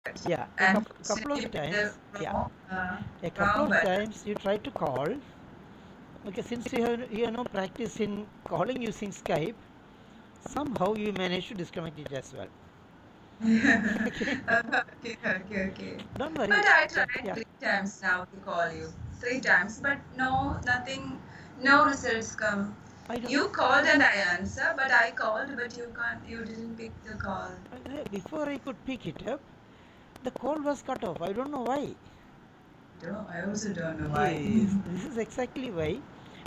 Yeah, and couple of send the times. Yeah, a couple wrong of button. times you try to call. Okay, since you have no practice in calling using Skype, somehow you manage to disconnect it as well. Okay, Okay, okay, okay. don't worry. But I tried Yeah, 3 times now to call you. 3 times, but no, nothing, no results come. I don't. You called and I answer, but I called, but you didn't pick the call. Before I could pick it up, the call was cut off. I don't know why. I also don't know why. Yes, this is exactly why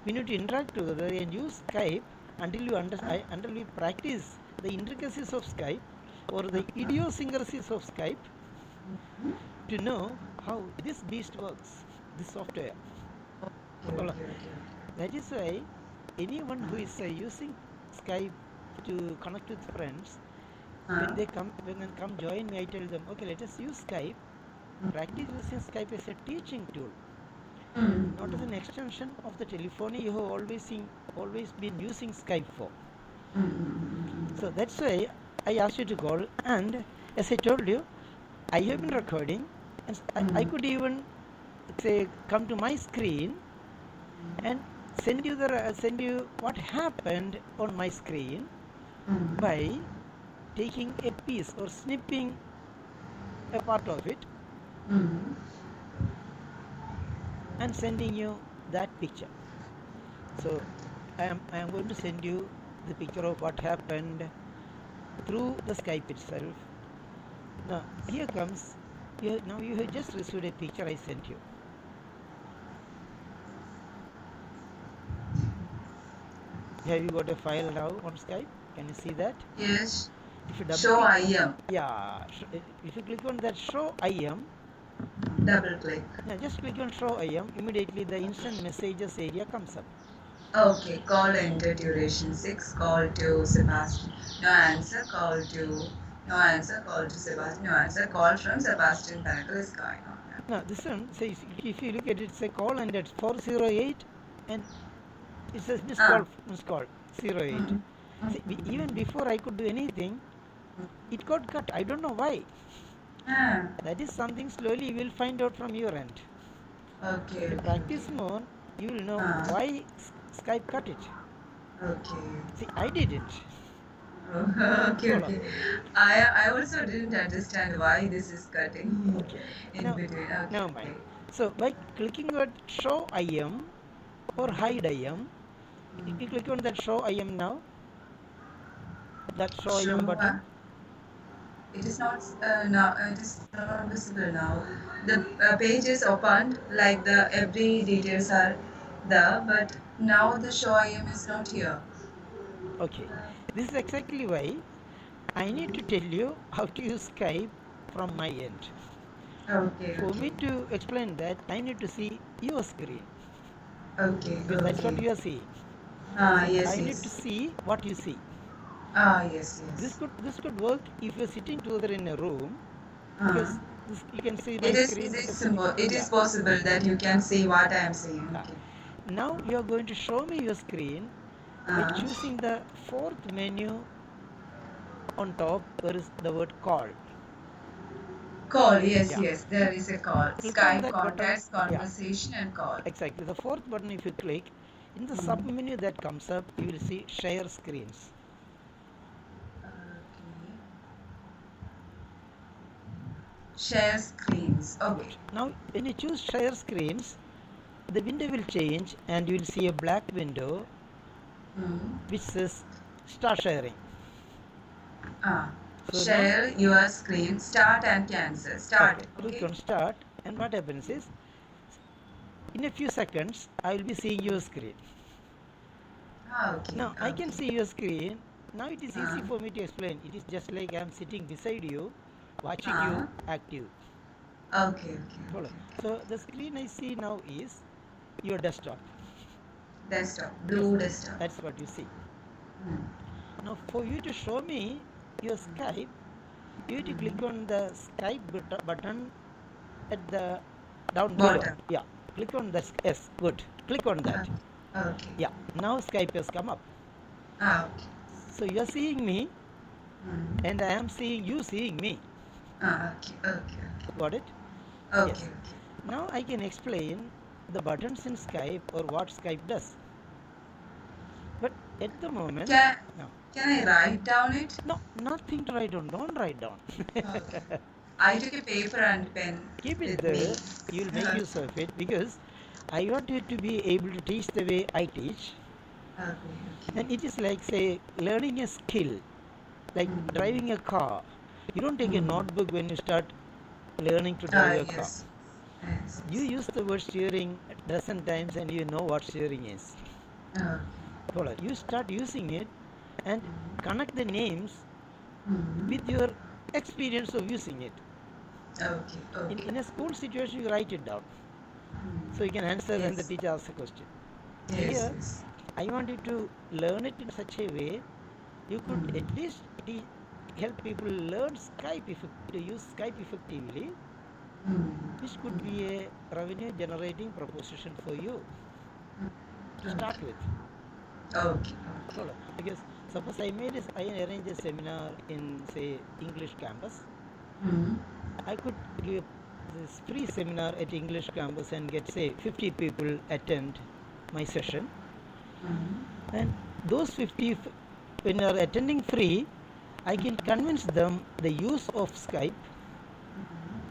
we need to interact together and use Skype until we practice the intricacies of Skype or the idiosyncrasies of Skype to know how this beast works, this software. Okay, Hold on. okay, okay. That is why anyone who is using Skype to connect with friends, Huh? when they come join me, I tell them, okay, let us use Skype. Practice using Skype as a teaching tool, not as an Mm-hmm. extension of the telephony you have always been using Skype for. So Mm-hmm. that's why I asked you to call, and as I told you, I have been recording, and I could even say come to my screen and send you what happened on my screen by taking a piece or snipping a part of it Mm-hmm. and sending you that picture. So I am going to send you the picture of what happened through the Skype itself. Now here comes. Now you have just received a picture I sent you. Have you got a file now on Skype? Can you see that? Yes. If you double Show click, I am. yeah, if you click on that show IM, Double click. yeah, just click on show IM, immediately the instant messages area comes up. Okay, call enter duration 6, call to Sebastian. No answer, call to no answer, call to Sebastian. No answer, call from Sebastian Pinnacle is going on now. Now this one says, if you look at it, it's a call and it's 408 and it says Ah. missed call 08. Mm-hmm. See, even before I could do anything, it got cut. I don't know why. Ah. That is something slowly you will find out from your end. Okay, When you okay, practice okay. more, you will know Ah. why Skype cut it. Okay. See, I didn't. Oh, okay, Follow. okay. I also didn't understand why this is cutting Okay. in Now, between. Okay, now mind. okay. So by clicking on show IM or hide IM, you click on that show IM now. That show IM Show. button. It is not now. It is not visible now. The page is opened, like the every details are there, but now the show IM is not here. Okay. This is exactly why I need to tell you how to use Skype from my end. Okay, For me okay, to explain that, I need to see your screen okay, because that's what okay. you are seeing. Ah, See, yes, I need to yes. see what you see. Ah, yes, yes. This could work if you're sitting together in a room Ah. because you can see my It is screen. it You're is sitting. simple. It is Yeah. possible that you can see what I am saying. Yeah. Okay. Now you are going to show me your screen by Ah. choosing the fourth menu on top. There is the word call. Call. Yes, Yeah. yes. There is a call. Click on Skype that button. contacts, Yeah. conversation, and call. Exactly. The fourth button, if you click, in the sub Mm. menu that comes up, you will see share screens. Okay. Share screens. Okay. Good. Now, when you choose share screens, the window will change and you will see a black window Mm. which says start sharing. Ah. So now, Share your screen. Start and cancel. okay, Start. click Okay. on start, and what happens is in a few seconds, I will be seeing your screen. Ah, okay. Now, I can Okay. see your screen. Now, it is easy Ah. for me to explain. It is just like I am sitting beside you, watching you Ah. active. Okay. Okay. Follow. Okay. So the screen I see now is your desktop. Desktop. Yes, Blue desktop. that's what you see. Mm. Now for you to show me your Skype, you need to click Mm. on the Skype button at the down below. Bottom. Yeah, click on that. Yes, good. Click on that. Okay. Okay. Yeah, now Skype has come up. Ah. Okay. So you are seeing me Mm. and I am seeing you seeing me. Okay, okay, Got it? okay, Yes. okay, okay. Now I can explain the buttons in Skype or what Skype does. But at the moment, Can no, can I write down it? no, nothing to write down. Don't write down. Okay. I took a paper and pen Keep it with me. there. You will make use of it because I want you to be able to teach the way I teach. Okay, okay. And it is like, say, learning a skill, like driving a car. You don't take a notebook when you start learning to drive a car. Yes. Yes, You yes. use the word steering a dozen times and you know what steering is. Okay. Follow. You start using it and connect the names Mm-hmm. with your experience of using it. Okay, okay. In a school situation, you write it down so you can answer when the Yes. teacher asks a question. Yes, Here, yes. I want you to learn it in such a way you could at least help people learn to use Skype effectively, which could be a revenue generating proposition for you to start Okay. with. Okay, okay. Follow. Because suppose I arrange a seminar in, say, English campus. Mm-hmm. I could give this free seminar at English campus and get, say, 50 people attend my session. And those 50, when they are attending free, I can convince them the use of Skype,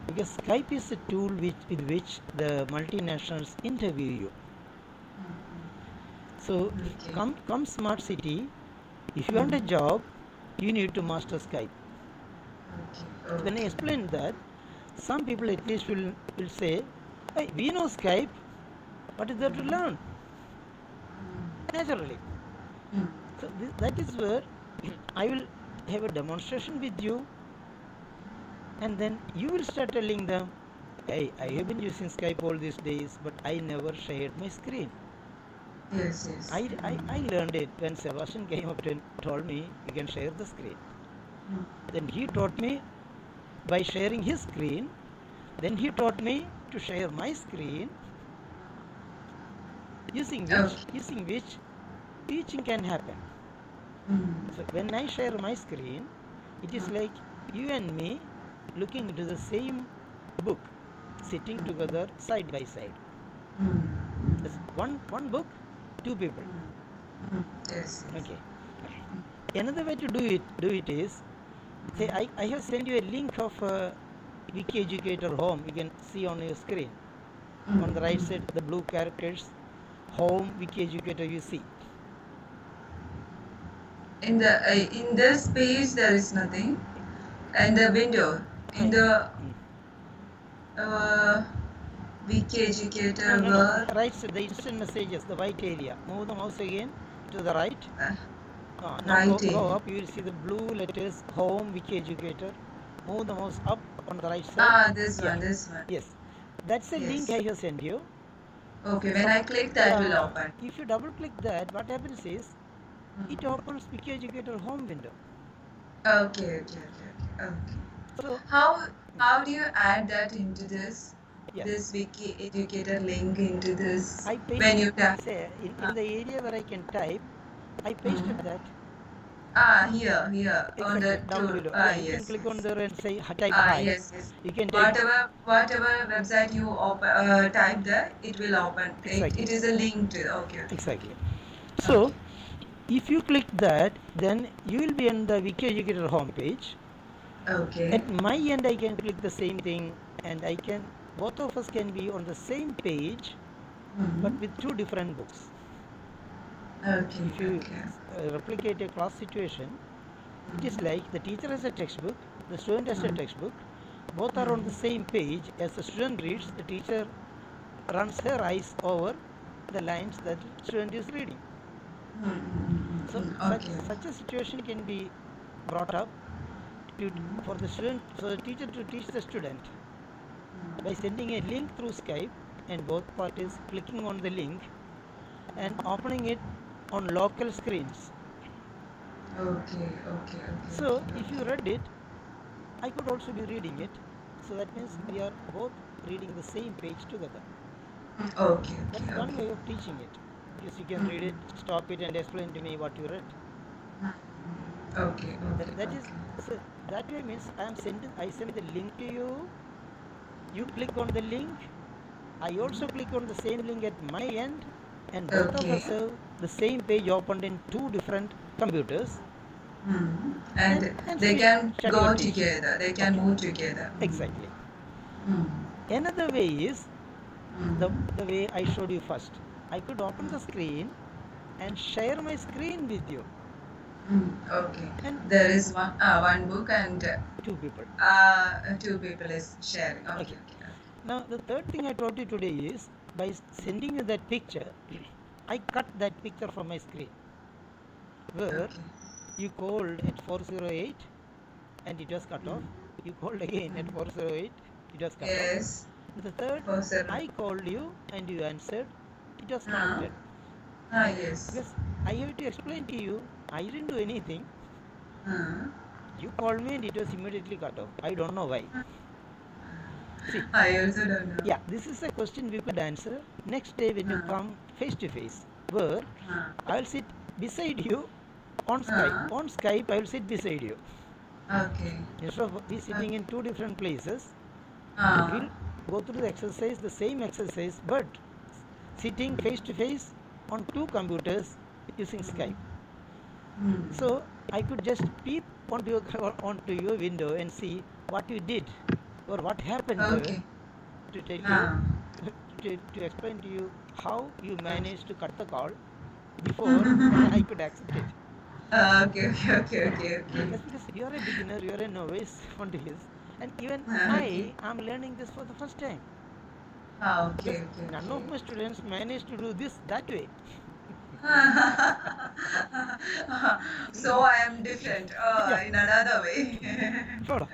because Skype is a tool with which the multinationals interview you. So Okay. come smart city, if you want a job, you need to master Skype. Okay, When I okay. explain that, some people at least will say, hey, we know Skype, what is there to learn? Naturally. So that is where I will have a demonstration with you, and then you will start telling them, hey, I have been using Skype all these days, but I never shared my screen. Yes, yes. I learned it when Sebastian came up and told me you can share the screen. Then he taught me by sharing his screen. Then he taught me to share my screen, Okay. using which teaching can happen. So when I share my screen, it is like you and me looking into the same book, sitting together side by side. That's one book, two people. Yes, yes. Okay. Another way to do it is, say I have sent you a link of Wiki Educator Home. You can see on your screen. On the right side, the blue characters, Home Wiki Educator you see. In this page there is nothing. And the window in No, the uh, Wiki no, Educator no, no. World. Right side, the instant messages, the white area. Move the mouse again to the right. Uh, Now go writing. up. You will see the blue letters Home Wiki Educator. Move the mouse up on the right side. Ah, this Yeah. one, this one. Yes. That's a link I Yes. have sent you. Okay, when Sup- I click that will open. if you double click that, what happens is it opens Wiki Educator Home window. Okay, okay, okay, okay. Okay. So How how do you add that into yeah, this Wiki Educator link into this I when pasted, you tap? say, in Uh, the area where I can type, I pasted mm. that Here on exactly the down tool. below. Ah, Yeah, you can yes, click on yes. there and say type Ah, hi. yes, yes. You can type Whatever website you type there, it will open. exactly, It is a link to. Okay, okay, exactly. okay, So okay. if you click that, then you will be on the Wiki Educator homepage. Okay. At my end, I can click the same thing, and both of us can be on the same page, but Mm-hmm. with two different books. Okay, If you okay. replicate a class situation, it is like the teacher has a textbook, the student has a textbook, both are on the same page. As the student reads, the teacher runs her eyes over the lines that the student is reading. So Okay, okay. such a situation can be brought up to, for the student, for the teacher to teach the student by sending a link through Skype, and both parties clicking on the link and opening it on local screens. Okay, okay, okay, So okay, if you okay. read it, I could also be reading it. So that means we are both reading the same page together. Okay, That's okay, one okay. way of teaching it. Because you can read it, stop it, and explain to me what you read. Okay, okay, That is okay. so That way means I send the link to you. You click on the link. I also click on the same link at my end, and both of us Okay. have the same page opened in two different computers, And and they can study or go teach. together. They can Okay, move together. exactly. Mm. Another way is Mm. the way I showed you first. I could open the screen and share my screen with you, Okay. and There is one book and two people. two people is sharing. Okay. Okay. Okay. Now the third thing I told you today is by sending you that picture, I cut that picture from my screen. Where Okay. you called at 408 and it was cut off. You called again at 408, it was cut off. Yes. The third, For seven. I called you and you answered, it was Uh, connected. yes. Because I have to explain to you, I didn't do anything. Uh, You called me and it was immediately cut off. I don't know why. See, I also don't know. yeah, this is a question we could answer next day when you come face to face, where Uh, I'll sit beside you on Skype. uh, On Skype, I'll sit beside you. okay. Instead of we sitting in two different places, Uh, we'll go through the exercise, the same exercise, but sitting face to face on two computers using Skype. So I could just peep onto your window and see what you did or what happened there okay. to tell you Uh, to explain to you how you okay. managed to cut the call before I could accept it. Okay. Okay. Okay. Okay. Okay. That's because you are a beginner, you are a novice on this, and even Okay. I am learning this for the first time Okay. because Okay. none Okay. of my students managed to do this that way. So I am different Yeah. in another way. Sure.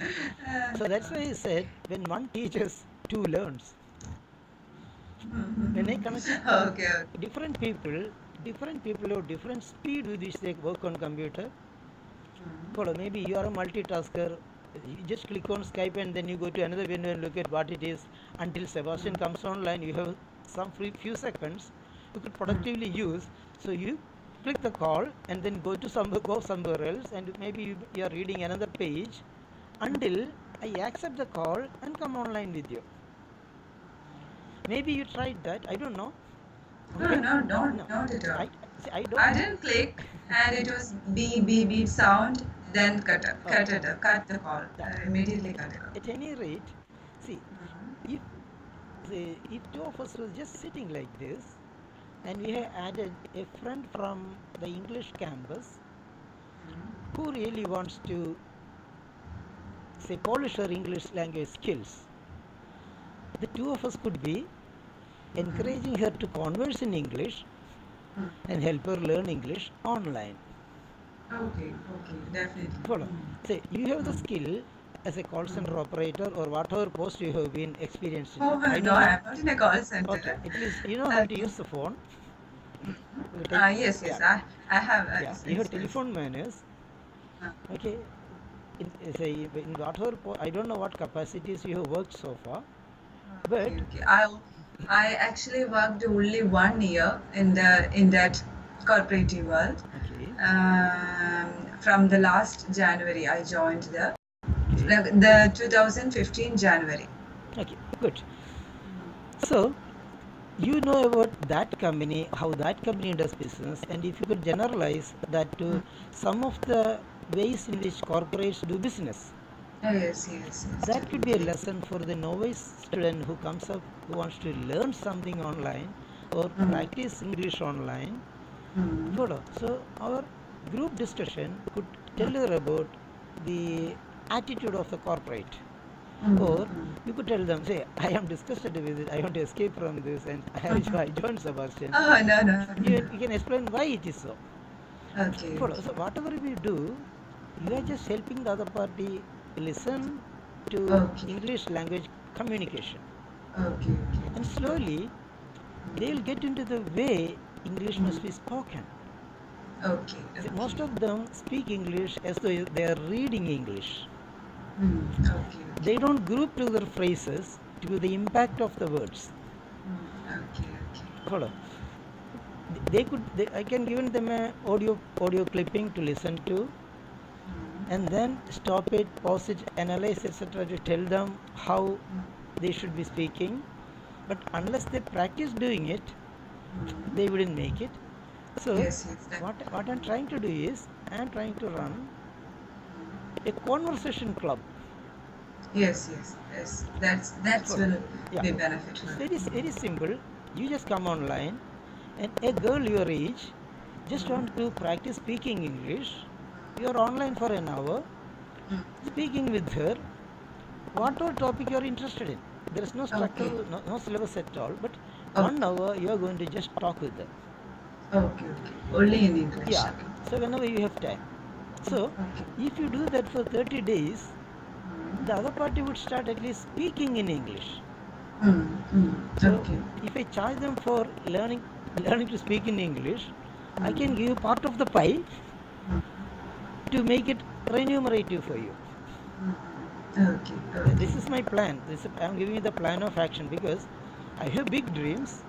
So that's why I said when one teaches, two learns. When I connected to Okay, okay. different people have different speed with which they work on computer. Follow. Maybe you are a multitasker. You just click on Skype and then you go to another window and look at what it is. Until Sebastian comes online, you have some few seconds you could productively use. So you click the call and then go somewhere else, and maybe you are reading another page until I accept the call and come online with you. Maybe you tried that. I don't know. No, Okay? no, No. not at all. I see. I don't. I didn't click, and it was beep beep beep sound. Then Okay. cut the call. Yeah. Immediately cut it off. At any rate, see, if if two of us was just sitting like this, and we have added a friend from the English campus who really wants to say polish her English language skills, the two of us could be encouraging her to converse in English and help her learn English online. Okay, okay, definitely. Follow. Say you have the skill as a call center operator or whatever post you have been experienced in. Oh I no, don't know. I'm not in a call Okay, center. at least you know how to Okay. use the phone. Yes, Yeah, yes, I have yeah. You have experience. telephone manners. Uh, Okay, say in whatever I don't know what capacities you have worked so far, but okay, okay. I actually worked only 1 year in that corporate world. okay, From the last January, I joined okay, the 2015 January. okay, good. So you know about that company, how that company does business, and if you could generalize that to some of the ways in which corporates do business, Yes, yes, yes, that could be a definitely. lesson for the novice student who comes up who wants to learn something online or Mm, practice English online. mm, Follow. So our group discussion could tell her about the attitude of the corporate. Or you could tell them, say, I am disgusted with it, I want to escape from this, and I joined Sebastian. Oh, no, no, You can explain why it is so. no. Okay, Follow. okay. So whatever we do, you are just helping the other party listen to Okay, English language communication. okay, And okay. slowly they will get into the way English Mm, must be spoken. okay, See, okay. most of them speak English as though they are reading English. Okay, They okay. don't group together phrases to the impact of the words. Okay, okay. Follow. I can give them a audio clipping to listen to, and then stop it, pause it, analyze, etc., to tell them how they should be speaking. But unless they practice doing it, they wouldn't make it. So Yes, yes, what I'm trying to do is I'm trying to run a conversation club. yes, yes, yes. That's For, will yeah, be beneficial. it's very simple. You just come online, and a girl your age just want to practice speaking English. You're online for an hour, Mm. speaking with her, whatever topic you're interested in. There is no structure, Okay, no syllabus at all, but okay, 1 hour you are going to just talk with her. okay, okay. Only in English. Yeah, so whenever you have time. So Okay. if you do that for 30 days, the Mm. other party would start at least speaking in English. Mm. Mm. So Okay. if I charge them for learning to speak in English, I can Mm. give you part of the pie Mm. to make it remunerative for you. Mm. Okay, okay. This is my plan. I'm giving you the plan of action because I have big dreams.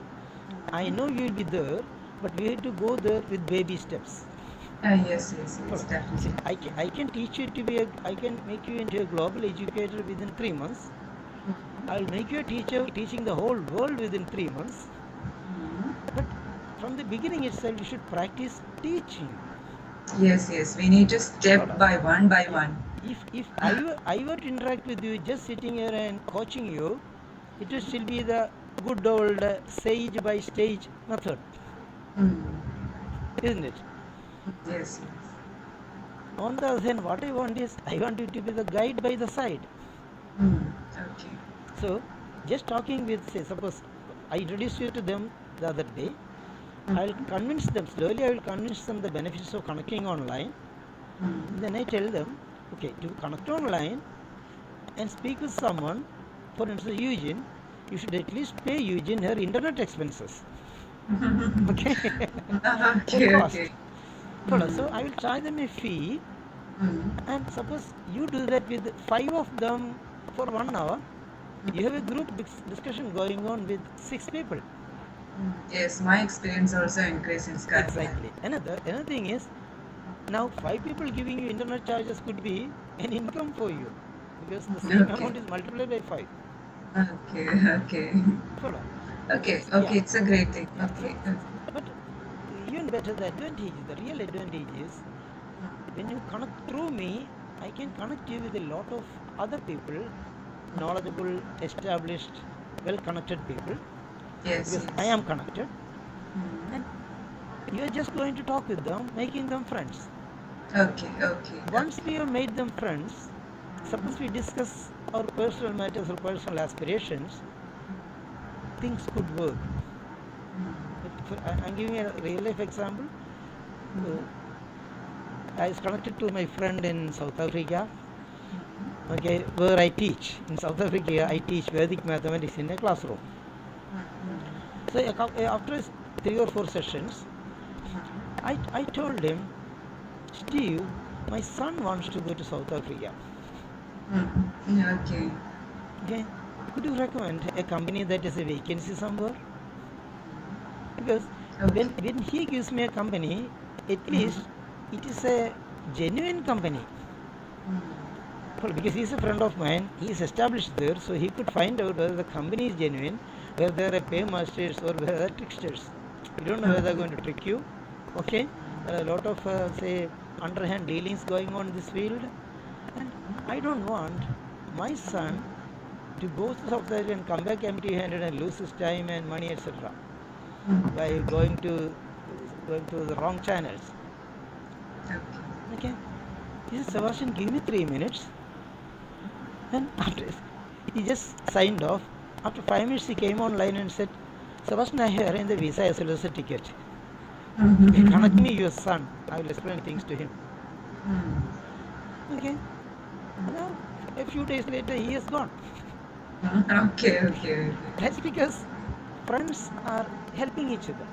I know you will be there, but we have to go there with baby steps. Yes, yes, yes, See, definitely. I can teach you to be I can make you into a global educator within 3 months. I'll make you a teacher teaching the whole world within 3 months. Mm. But from the beginning itself, you should practice teaching. Yes, yes. We need to step by Yeah. one. If I were to interact with you just sitting here and coaching you, it will still be the good old sage by stage method, Mm. isn't it? Yes, yes. On the other hand, what I want is I want you to be the guide by the side. Mm. Okay. So, just talking with, say, suppose I introduced you to them the other day, I'll Mm. convince them, slowly I will convince them the benefits of connecting online. Mm. Then I tell them, okay, to connect online and speak with someone, for instance, Eugene, you should at least pay Eugene her internet expenses. Okay? A Okay, cost. okay. So Mm. I will charge them a fee, Mm. and suppose you do that with 5 of them for 1 hour, you have a group discussion going on with 6 people. Yes, my experience also increased in Skype. Exactly. Another thing is, now 5 people giving you internet charges could be an income for you because the same Okay, amount is multiplied by 5. okay, okay, Follow? okay, Yeah, okay. It's a great thing. yeah. Okay. But even better, the real advantage is when you connect through me, I can connect you with a lot of other people, knowledgeable, established, well-connected people, Yes, because I yes. am connected, and you are just going to talk with them, making them friends. Okay, okay, Once okay. we have made them friends, suppose we discuss our personal matters or personal aspirations, things could work. I'm giving a real life example. Uh, I was connected to my friend in South Africa, okay, where I teach. In South Africa, I teach Vedic mathematics in a classroom. So after 3 or 4 sessions, I told him, Steve, my son wants to go to South Africa. Okay. Okay, could you recommend a company that has a vacancy somewhere? Because Okay. when he gives me a company, at least it is a genuine company. Well, because he's a friend of mine, he is established there, so he could find out whether the company is genuine, whether they are paymasters or whether they are tricksters. You don't know whether they are Okay. going to trick you. Okay, there are a lot of say underhand dealings going on in this field, and I don't want my son to go to South Africa and come back empty-handed and lose his time and money, etc. by going to the wrong channels. Okay. Okay, he said, Sebastian, give me 3 minutes. And after he just signed off. After 5 minutes, he came online and said, Sebastian, I have arranged the visa as well as the ticket. Connect me your son. I will explain things to him. Okay. Now, a few days later, he is gone. Okay, okay, okay. That's because friends are helping each other.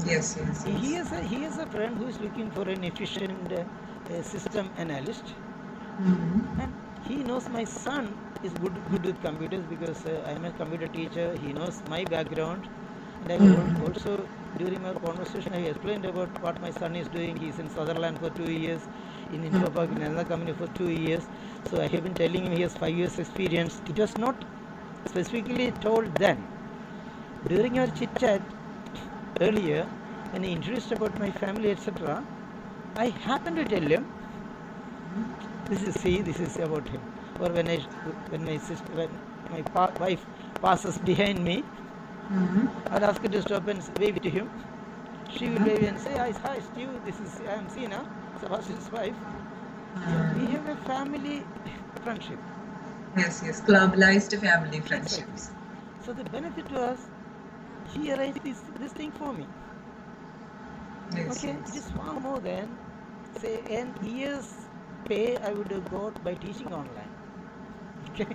Yes, yes, He yes. has a friend who is looking for an efficient system analyst, Mm-hmm. and he knows my son is good with computers because I am a computer teacher. He knows my background, and I will also during our conversation, I explained about what my son is doing. He's in Sutherland for 2 years, in Infopark in another company for 2 years. So I have been telling him he has 5 years experience. It was not specifically told then. During our chit chat earlier, when he introduced about my family, etc., I happened to tell him, this is about him. Or when my sister, when my wife passes behind me, I'd ask her to stop and wave to him. She will wave and say, hi Steve, I am Sina, Sebastian's wife. So we have a family friendship. Yes, yes, globalized family friendships. Exactly. So the benefit was, he arranged this thing for me. Yes, Okay, yes. it is far more than, say, an year's pay I would have got by teaching online. Okay.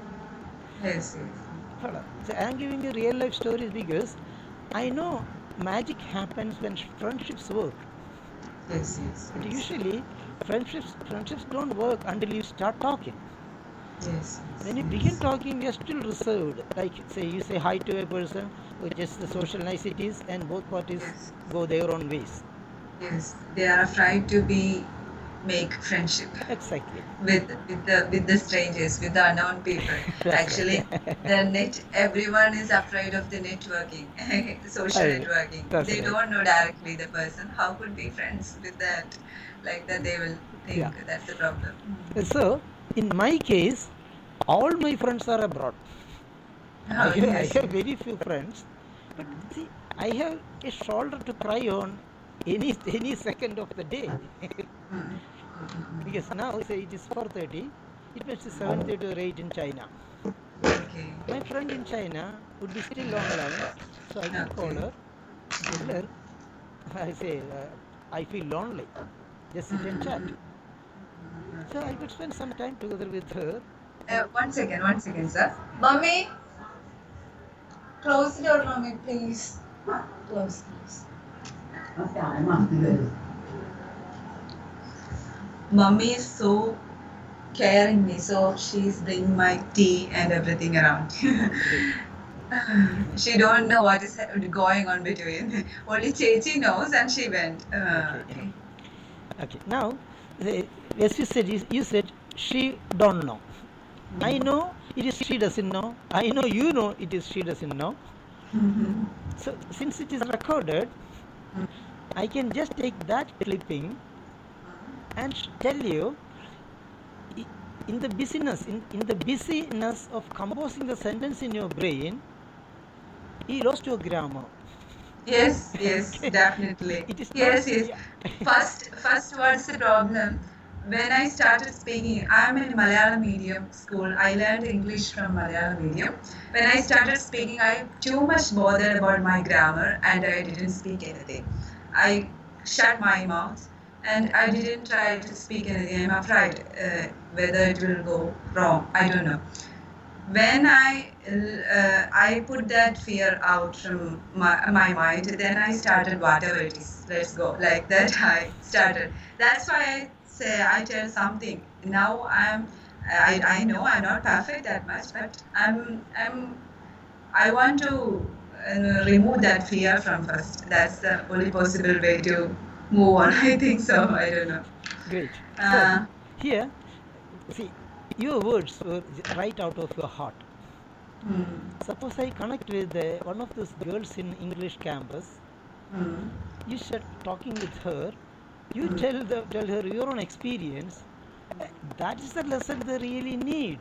Yes, yes. So I am giving you real life stories because I know magic happens when friendships work. Yes, yes, But yes. usually friendships don't work until you start talking. Yes, When yes, you begin yes. talking, we are still reserved. Like, say, you say hi to a person with just the social niceties, and both parties Yes, go their own ways. yes. They are afraid to make friendship Exactly. with the strangers, with the unknown people. That's Actually, right. the net everyone is afraid of the networking, social I, networking. that's They right. don't know directly the person. How could be friends with that? Like that, they will Yeah. think that's the problem. So, in my case, all my friends are abroad. I Oh, have, I yes, have yes. very few friends, but see, I have a shoulder to cry on any second of the day. Because now, say it is 4:30, it must be 7:30 or 8 in China. Okay, My friend in China would be still online, so I could call okay. her, tell her, I say, I feel lonely. Just sit and chat. So I Okay. could spend some time together with her. One second, sir. Mommy, close the door, mommy, please. Close, please. Mummy is so caring me, so she's bringing my tea and everything around. Great. She don't know what is going on between. Only Chechi knows, and she went. Okay. Okay. Okay. Now, as you said she don't know. I know it is she doesn't know. I know you know it is she doesn't know. So since it is recorded, I can just take that clipping and tell you, in the busyness of composing the sentence in your brain, he lost your grammar. Yes, yes, Okay. definitely. It is not, Yes, yes. yeah. First, what's the problem? When I started speaking, I'm in Malayalam medium school. I learned English from Malayalam medium. When I started speaking, I too much bothered about my grammar and I didn't speak anything. I shut my mouth and I didn't try to speak anything. I'm afraid whether it will go wrong. I don't know. When I put that fear out from my mind, then I started whatever it is. Let's go like that. I started. That's why I say I tell something. Now I know I'm not perfect that much, but I want to remove that fear from first. That's the only possible way to move on. I think so. I don't know. Great. So Uh, here, see, your words were right out of your heart. Suppose I connect with one of those girls in English campus. You start talking with her. You tell her your own experience. That is the lesson they really need.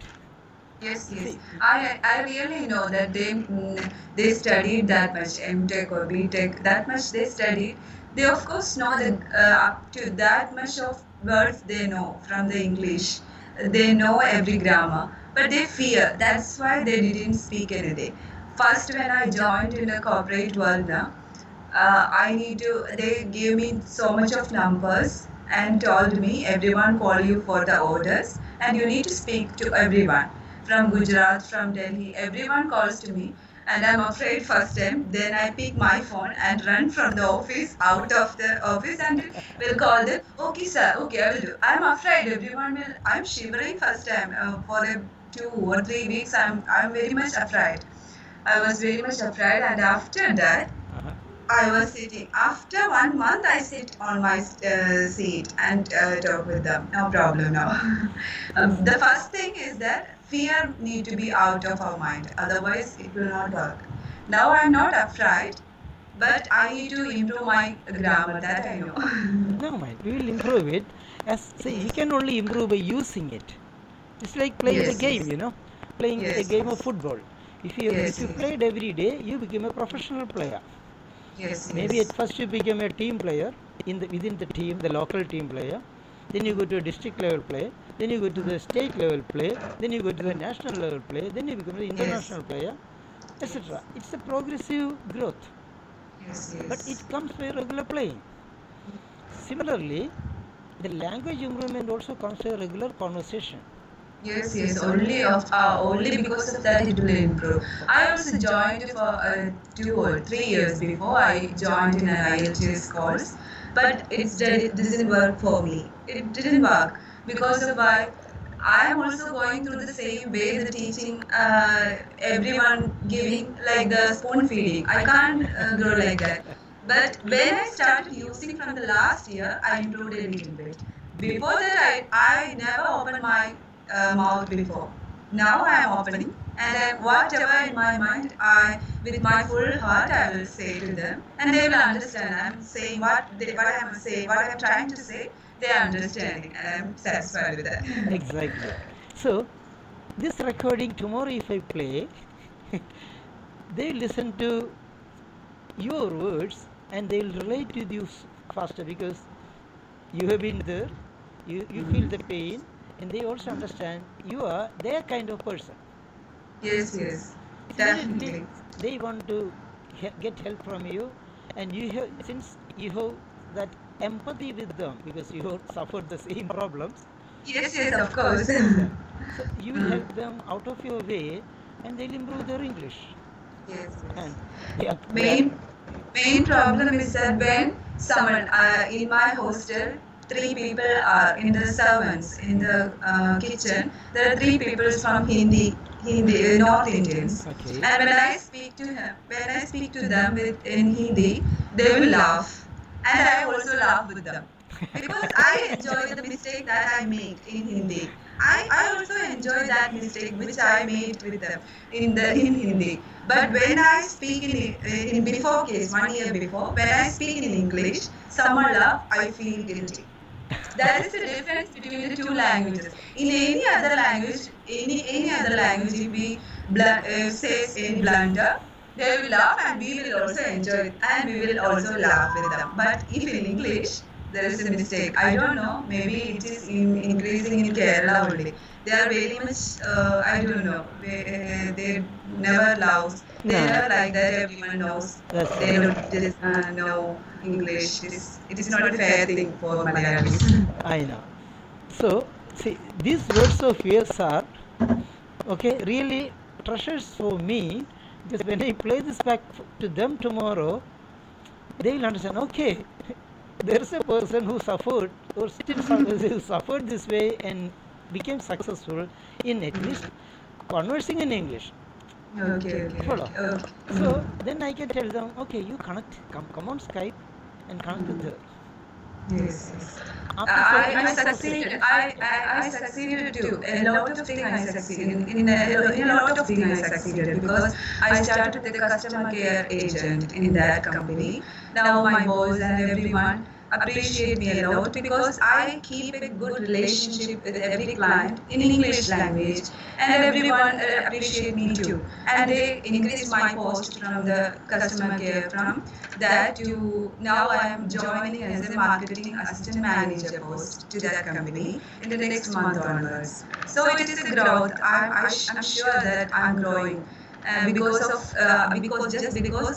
Yes, yes. See, I really know that they studied that much MTech or BTech, that much they studied. They of course know that up to that much of words they know from the English. They know every grammar, but they fear. That's why they didn't speak anything. First, when I joined in the corporate world now, I need to. They gave me so much of numbers and told me everyone call you for the orders and you need to speak to everyone from Gujarat, from Delhi. Everyone calls to me. And I'm afraid first time. Then I pick my phone and run from the office, out of the office, and will call them. Okay, sir. Okay, I will do. I'm afraid everyone will. I'm shivering first time for 2 or 3 weeks. I'm very much afraid. I was very much afraid, and after that, uh-huh. I was sitting. After 1 month, I sit on my seat and talk with them. No problem now. The first thing is that fear need to be out of our mind. Otherwise, it will not work. Now I'm not afraid, but I need to improve my grammar. That I know. No mind, we will improve it. As say, we Yes. can only improve by using it. It's like playing the Yes. game, Yes. playing a Yes. game of Yes. football. If Yes. you Yes. played every day, you become a professional player. Yes. Maybe at Yes. first you become a team player within the team, the local team player. Then you go to a district level play. Then you go to the state level play. Then you go to the national level play. Then you become the Yes. international player, Yes. etc. It's a progressive growth, Yes. but Yes. it comes by regular playing. Similarly, the language improvement also comes by regular conversation. Yes, yes. Only because of that it will improve. I also joined for 2 or 3 years before I joined in an IELTS course, but it didn't work for me. It didn't work because of why I am also going through the same way the teaching everyone giving like the spoon feeding. I can't grow like that. But when I started using from the last year, I improved a little bit. Before that, I never opened my mouth before. Now I am opening, and whatever in my mind, with my full heart, I will say to them, and they will understand. I'm saying what I am saying, what I am trying to say. They are understanding, and I'm satisfied with that. Exactly. So, this recording tomorrow, if I play, they listen to your words and they will relate with you faster because you have been there, you feel the pain, and they also understand you are their kind of person. Yes, yes, Immediately, definitely. they want to get help from you, and since you have that empathy with them because you have suffered the same problems, Yes, yes, of course. yeah. So you will help them out of your way, and they'll improve their English. Yes, And yes. they are Main problem is that when someone in my hostel, 3 people are in the servants in the kitchen. There are 3 people from Hindi, North Indians. okay. And when I speak to them in Hindi, they will laugh, and I also laugh with them because I enjoy the mistake that I make in Hindi. I also enjoy that mistake which I made with them in Hindi. But when I speak in before case 1 year before, when I speak in English, someone laugh, I feel guilty. That is the difference between the two languages. In any other language, if we says any blunder, they will laugh and we will also enjoy it and we will also laugh with them. But if in English there is a mistake, I don't know. Maybe it is increasing in Kerala only. They are very much. I don't know. They never laugh. They No, never like that. Everyone knows. that's They right. don't just know English. It is not a fair thing for Malayalis. I know. So, see, these words of yours are okay, really treasures for me because when I play this back to them tomorrow, they will understand. Okay, there is a person who suffered or still who suffered this way and became successful in at least conversing in English. Okay, okay, Follow. okay, okay. So then I can tell them, okay, you connect, come on Skype and connect with her. Yes, yes. After certain I number of succeeded. sessions, I succeeded too. A lot of things I succeeded. In a lot of things I succeeded because I started the customer care agent in that company. Now my boss and everyone appreciate me a lot because I keep a good relationship with every client in English language and everyone appreciate me too. And they increased my post from the customer care from that to now I am joining as a marketing assistant manager post to that company in the next month onwards. So it is a growth. I'm sure that I'm growing. Because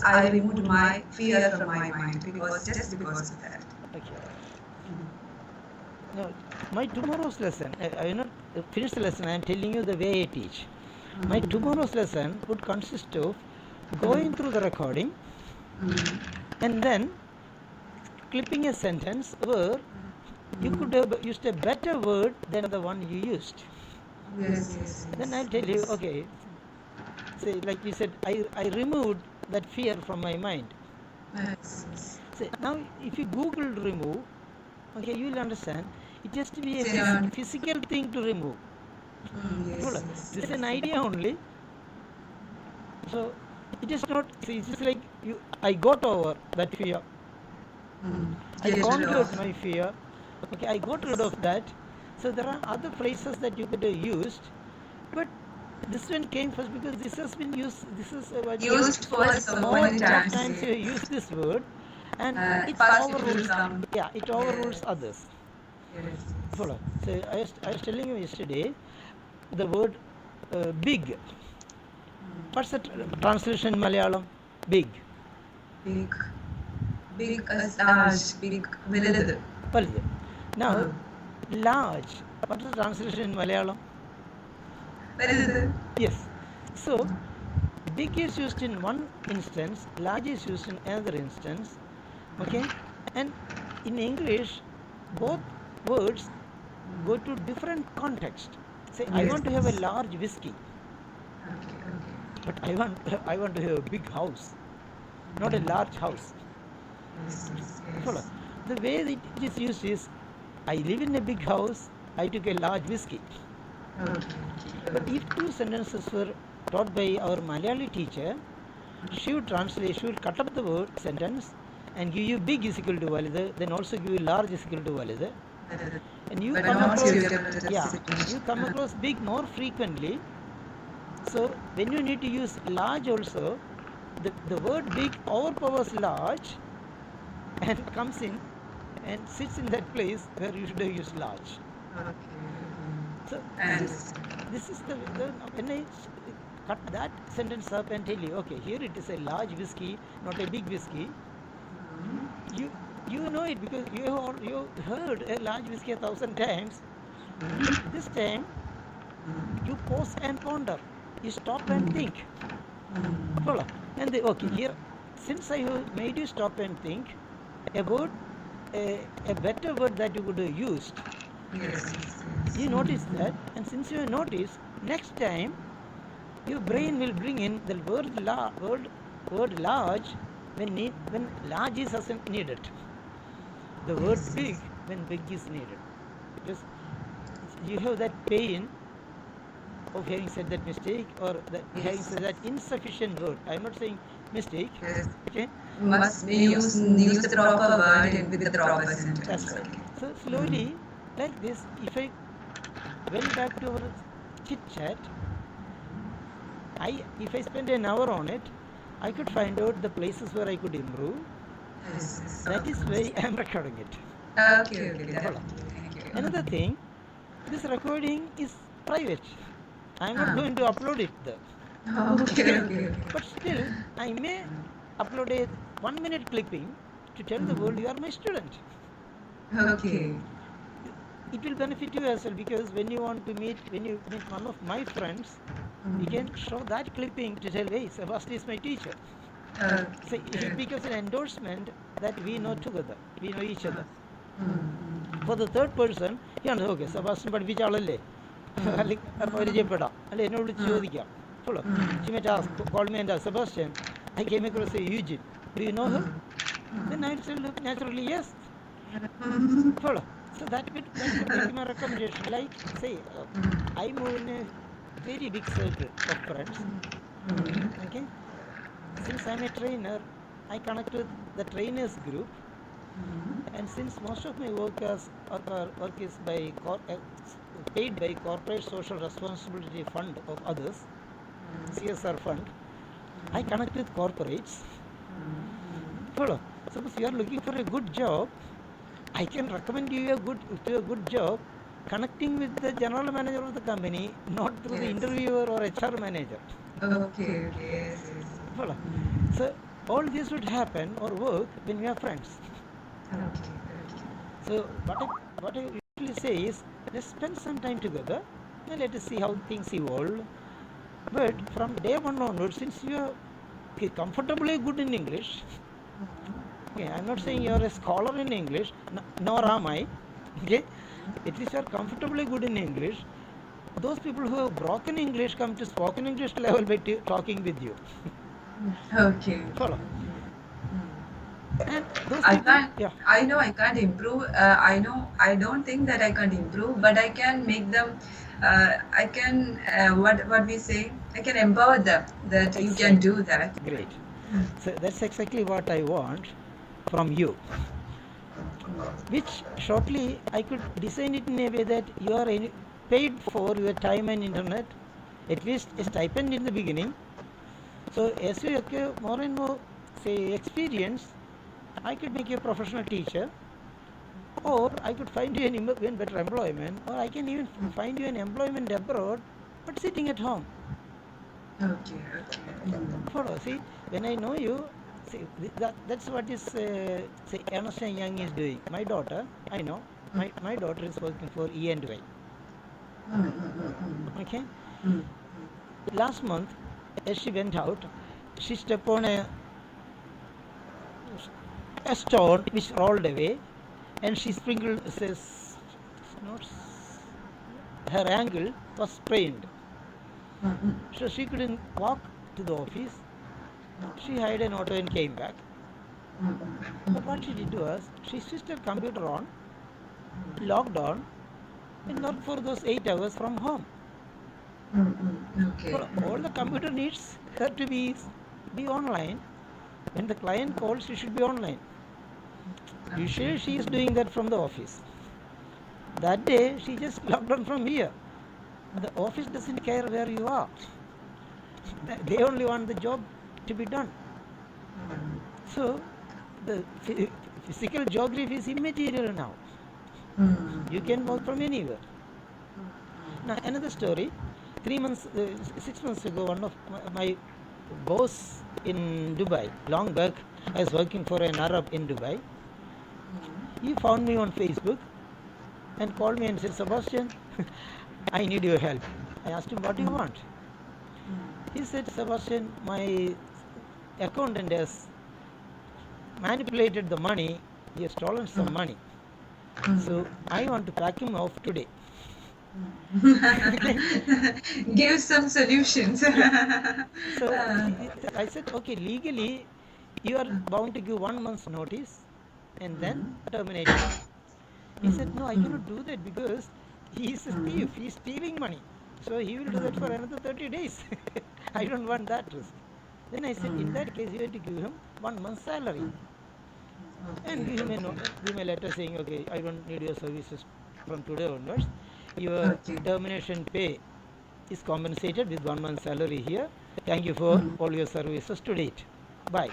I removed my fear from my mind because of that. okay. No, my tomorrow's lesson, I will not finish the lesson, I am telling you the way I teach. My tomorrow's lesson would consist of going through the recording and then clipping a sentence where you could have used a better word than the one you used. Yes, yes, Then I'll yes, tell you, yes. okay, say like you said, I removed that fear from my mind. Yes, yes. So now, if you Google remove, okay, you will understand. It has to be a Synonym. physical thing to remove. Yes, yes, This is yes. an idea only. So it is not. See, it is like you. I got over that fear. I Get rid conquered of. my fear. Okay, I got rid of that. So there are other phrases that you could have used, but this one came first because this has been used. This is what you Used for so many most of times. times you use this word, and it First it will overrules. come. Yeah, it overrules Yes, others. yes, yes. Follow. So I was telling you yesterday the word big. What's the translation in Malayalam? Big. Big, big as large, big, വലുത്. Valid. Now, large. What is the translation in Malayalam? വലുത്. Yes. So, big is used in one instance, large is used in another instance. Okay? And in English, both words go to different context. Say, I want to have a large whiskey, Okay, okay. but I want to have a big house, not a large house. Yes, yes, Follow. yes. The way it is used is, I live in a big house, I took a large whiskey. Okay, But okay. if two sentences were taught by our Malayali teacher, she would translate, she would cut up the word sentence and give you big is equal to valid, then also give you large is equal to valid. And you But come not across, suitable to the yeah, situation. you come across big more frequently. So when you need to use large also, the word big overpowers large and comes in and sits in that place where you should have used large. Okay. So And this is the when I cut that sentence up and tell you, okay, here it is a large whiskey, not a big whiskey. You know it because you heard a large whiskey 1,000 times. This time you pause and ponder. You stop and think. Follow. And okay, here since I have made you stop and think, a word, a better word that you could have used. yes, yes, yes. You notice that, and since you notice, next time your brain will bring in the word large when large is needed. The word Yes, big yes. when big is needed. Because you have that pain of having said that mistake or having said that insufficient word. I am not saying mistake. Yes. Okay, Must be use the proper word with the proper sentence. that's right. Okay. So slowly, like this, if I went back to our chit chat, if I spend an hour on it, I could find out the places where I could improve. Yes, yes. That is why I am recording it. Okay, okay. Definitely. Thank you. Another thing, this recording is private. I am not going to upload it there. Okay, okay, okay. But still, I may upload a 1-minute clipping to tell the world you are my student. Okay. It will benefit you as well because when you meet one of my friends, you can show that clipping to tell, hey, Sebastian is my teacher. So it becomes an endorsement that we know together, we know each other. For the third person, he understands, okay, Sebastian പഠിപ്പിച്ച ആളല്ലേ അല്ലെങ്കിൽ പരിചയപ്പെടാം അല്ലെ എന്നോട് വിളിച്ച് ചോദിക്കാം. Follow. She might ask, call me and ask, Sebastian, I came across a Eugene. Do you know him? Then I will say, look, naturally, yes. Follow. So that could be my recommendation. Like, say, I move in a very big circle of friends. Okay? Since I'm a trainer, I connect with the trainers group. And since most of my work is by paid by Corporate Social Responsibility Fund of others, CSR fund, I connect with corporates. Follow. Suppose you are looking for a good job, I can recommend you a good job connecting with the general manager of the company, not through the interviewer or HR manager. Okay, okay. Yes, yes. Follow. So all this would happen or work when we are friends. Okay, okay. So what I usually say is, let's spend some time together and let us see how things evolve. But from day one onwards, since you are comfortably good in English, okay, I'm not saying you are a scholar in English, nor am I. Okay, at least you are comfortably good in English. Those people who have broken English come to spoken English level by talking with you. Okay. Follow. And those I people, can't. yeah, I know I can't improve. I know I don't think that I can't improve, but I can make them. I can what we say. I can empower them that you can exactly. do that. Great. So that's exactly what I want from you. Which shortly I could design it in a way that you are paid for your time and internet, at least a stipend in the beginning. So as you acquire more and more, say, experience, I could make you a professional teacher, or I could find you an even better employment, or I can even find you an employment abroad, but sitting at home. Okay. Okay. Follow. See, when I know you, see, that's what is, say, Ernst and Young is doing. My daughter, I know, my daughter is working for E&Y. Okay. Mm. Last month, as she went out, she stepped on a stone which rolled away, and she sprinkled, says, not, her ankle was sprained. So she couldn't walk to the office. She hired an auto and came back. But what she did was, she switched her computer on, logged on, and worked for those 8 hours from home. Okay. So all the computer needs her to be online. When the client calls, she should be online. Usually she is doing that from the office. That day she just logged on from here. The office doesn't care where you are. They only want the job to be done. So the physical geography is immaterial now. You can work from anywhere. Now another story. 6 months ago, one of my boss in Dubai, long back, I was working for an Arab in Dubai. He found me on Facebook and called me and said, Sebastian, I need your help. I asked him, what do you want? He said, Sebastian, my accountant has manipulated the money. He has stolen some money. So I want to pack him off today. Give some solutions. So I said, okay, legally you are bound to give 1 month's notice and then terminate him. He said, no, I cannot do that because he is a thief. He is stealing money. So he will do that for another 30 days. I don't want that risk. Then I said, in that case, you have to give him 1 month's salary. And give him a note, give him a letter saying, okay, I don't need your services from today onwards. Your Okay. termination pay is compensated with 1 month's salary here. Thank you for all your services to date. Bye.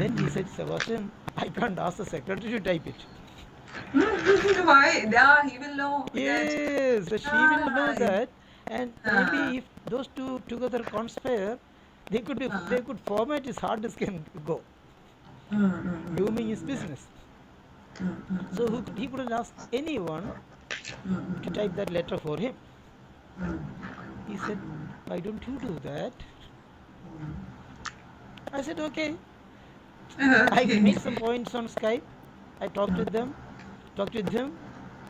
Then he said, Sebastian, I can't ask the secretary to type it. Why? Yeah, he will know that. Yes, so she will know Ah, that, and maybe if those two together conspire, they could format his hard disk and go, doing his business. So he couldn't ask anyone to type that letter for him. He said, why don't you do that? I said, okay. I Okay. made some points on Skype. I talked with him,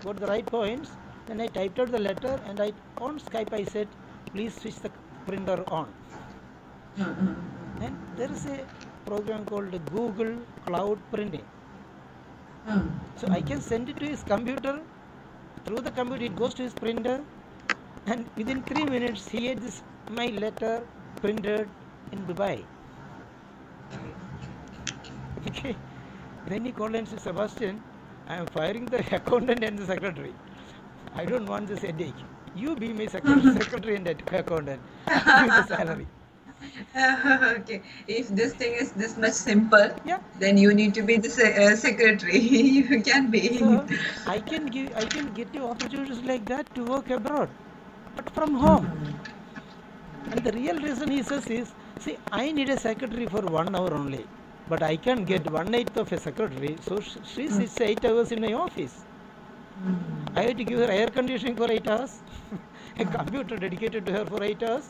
got the right points. Then I typed out the letter, and on Skype I said, please switch the printer on. And there is a program called Google Cloud Printing. So I can send it to his computer. Through the computer, it goes to his printer, and within 3 minutes, he had my letter printed in Dubai. Okay. Then he called and said, Sebastian, I am firing the accountant and the secretary. I don't want this headache. You be my secretary and accountant. Give me the salary. Okay. If this thing is this much simple, Yeah. then you need to be the secretary. You can be. So I can get you opportunities like that to work abroad, but from home. And the real reason he says is, see, I need a secretary for 1 hour only, but I can get 1/8 of a secretary. So she sits 8 hours in my office. I have to give her air conditioning for 8 hours, a computer dedicated to her for 8 hours.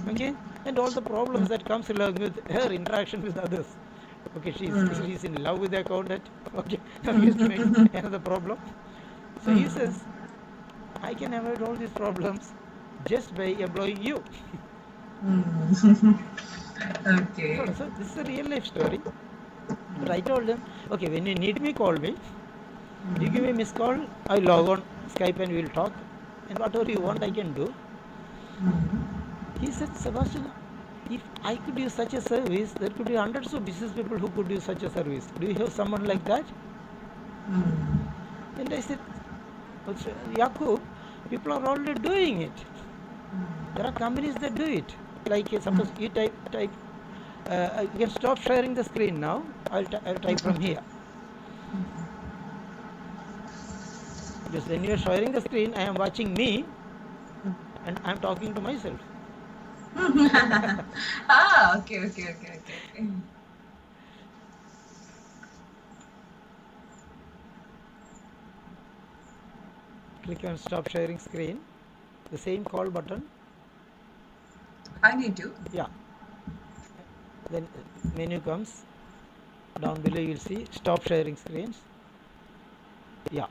Okay, and all the problems that comes along with her interaction with others. Okay, she's in love with the accountant. Okay, that used to make another problem. So he says, I can avoid all these problems just by employing you. Okay. So this is a real life story. But I told them, okay, when you need me, call me. You give me a missed call, I log on Skype and we'll talk. And whatever you want, I can do. He said, Sebastian, if I could use such a service, there could be hundreds of business people who could use such a service. Do you have someone like that? And I said, Yakub, people are already doing it. There are companies that do it. Like suppose you type, you can stop sharing the screen now. I'll type from here. Because when you are sharing the screen, I am watching me and I am talking to myself. Okay. Click on stop sharing screen. The same call button. I need to. Yeah. Then menu comes. Down below you will see stop sharing screens. Yeah.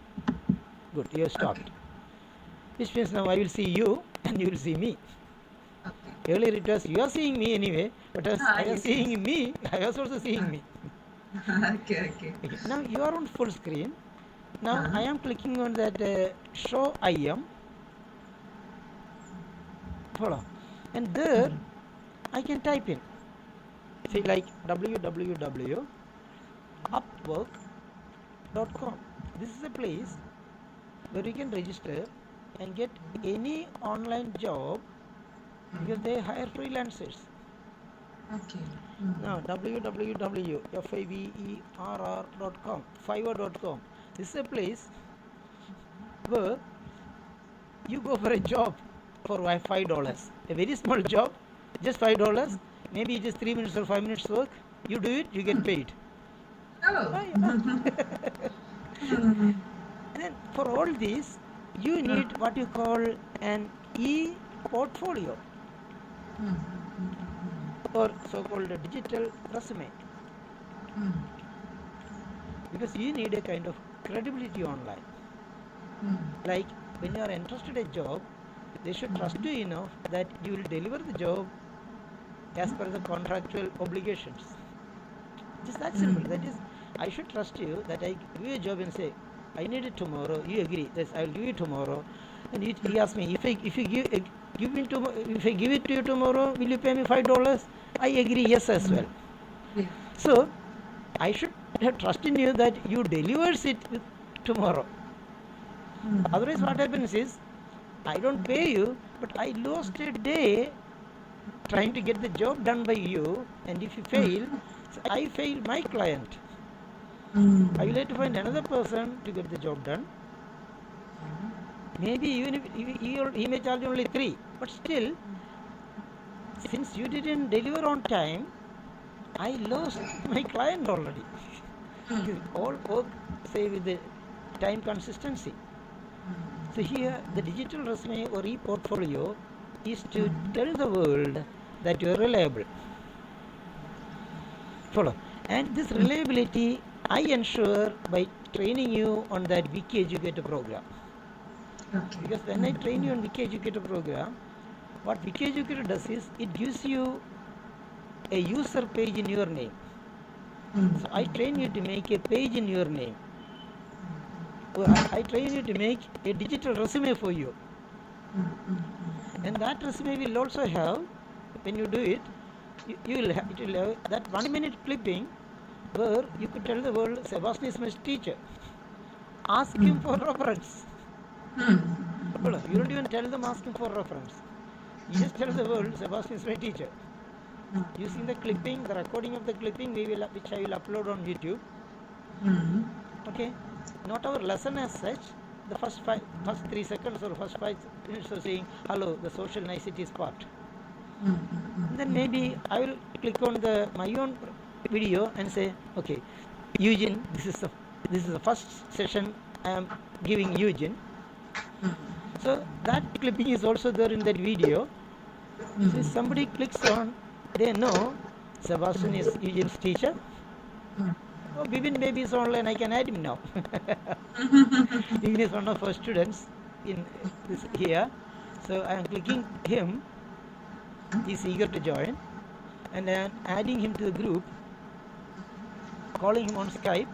Good. You have stopped. Okay. Which means now I will see you and you will see me. Okay. Earlier it was you are seeing me anyway, but as I was yes. seeing me, I was also seeing me. Okay. Okay. Now you are on full screen. Now I am clicking on that show IM. Follow. And there I can type in. See, like www.upwork.com. This is a place where you can register and get any online job because they hire freelancers. Okay. Now www.fiverr.com, fiverr.com. This is a place where you go for a job for $5, a very small job, just $5. Maybe it is 3 minutes or 5 minutes work. You do it, you get paid. Oh. Then for all these, you need what you call an e-portfolio or so-called a digital resume. Because you need a kind of credibility online. Like when you are interested in a job, they should trust you enough that you will deliver the job as per the contractual obligations. Just that simple. That is, I should trust you that I give you a job and say, I need it tomorrow. You agree? Yes, I will give you tomorrow. And he asked me, if I give it to you tomorrow, will you pay me $5? I agree, yes as well. Yeah. So I should have trust in you that you delivers it tomorrow. Otherwise, what happens is, I don't pay you, but I lost a day trying to get the job done by you, and if you fail, so I fail my client. I will have to find another person to get the job done. Maybe even if he may charge only 3, but still, since you didn't deliver on time, I lost my client already. All work, say, with the time consistency. So here, the digital resume or e-portfolio is to tell the world that you are reliable. Follow. And this reliability I ensure by training you on that Wiki Educator program. Okay. Because when I train you on Wiki Educator program, what Wiki Educator does is, it gives you a user page in your name. So I train you to make a page in your name. Or I train you to make a digital resume for you. And that resume will also have, when you do it, it will have that 1 minute clipping where you could tell the world, Sebastian is my teacher. Ask him for reference. You don't even tell them ask him for reference. You just tell the world, Sebastian is my teacher. Using the clipping, the recording of the clipping, which I will upload on YouTube. Okay, not our lesson as such. The first 3 seconds or first 5 minutes of saying hello, the social niceties part. Then maybe I will click on my own video and say, okay, Eugene, this is the first session I am giving Eugene. So that clipping is also there in that video. So if somebody clicks on, they know Sebastian is Eugene's teacher. Oh, Bibin maybe is online, I can add him now. Bibin is one of our students in this here. So I am clicking him. He is eager to join. And I am adding him to the group calling him on Skype,